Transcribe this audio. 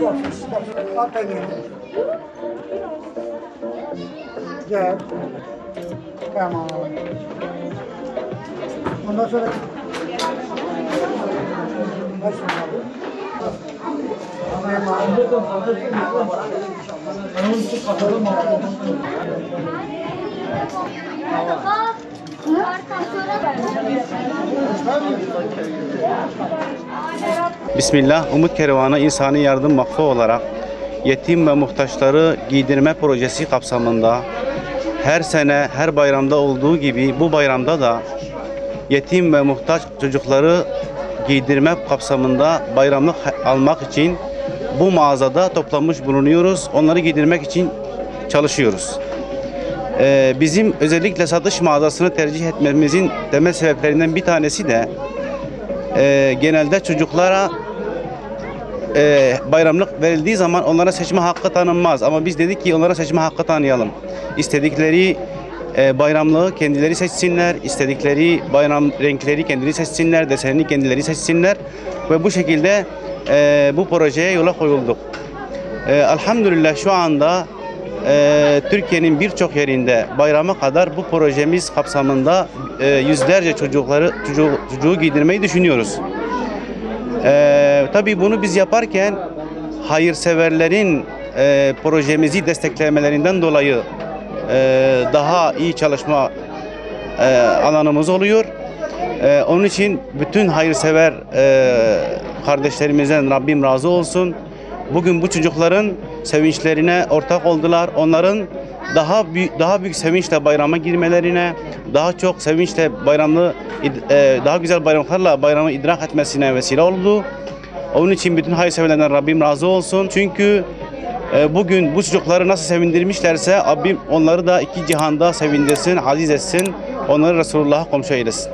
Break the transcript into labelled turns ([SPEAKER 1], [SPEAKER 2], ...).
[SPEAKER 1] At elini. Gel. Tamam. Ondan sonra
[SPEAKER 2] Bismillah, Umut Kervanı İnsani Yardım Vakfı olarak yetim ve muhtaçları giydirme projesi kapsamında her sene, her bayramda olduğu gibi bu bayramda da yetim ve muhtaç çocukları giydirme kapsamında bayramlık almak için bu mağazada toplanmış bulunuyoruz. Onları giydirmek için çalışıyoruz. Bizim özellikle satış mağazasını tercih etmemizin temel sebeplerinden bir tanesi de genelde çocuklara bayramlık verildiği zaman onlara seçme hakkı tanınmaz. Ama biz dedik ki onlara seçme hakkı tanıyalım. İstedikleri bayramlığı kendileri seçsinler, istedikleri bayram renkleri kendileri seçsinler, desenini kendileri seçsinler ve bu şekilde bu projeye yola koyulduk. Elhamdülillah şu anda Türkiye'nin birçok yerinde bayrama kadar bu projemiz kapsamında yüzlerce çocuğu giydirmeyi düşünüyoruz. Tabii bunu biz yaparken hayırseverlerin projemizi desteklemelerinden dolayı daha iyi çalışma alanımız oluyor. Onun için bütün hayırsever kardeşlerimizden Rabbim razı olsun. Bugün bu çocukların sevinçlerine ortak oldular. Onların daha büyük sevinçle bayrama girmelerine, daha çok sevinçle daha güzel bayramlarla bayramı idrak etmesine vesile oldu. Onun için bütün hayırseverlerden Rabbim razı olsun. Çünkü bugün bu çocukları nasıl sevindirmişlerse Rabbim onları da iki cihanda sevindirsin, aziz etsin. Onları Resulullah'a komşu eylesin.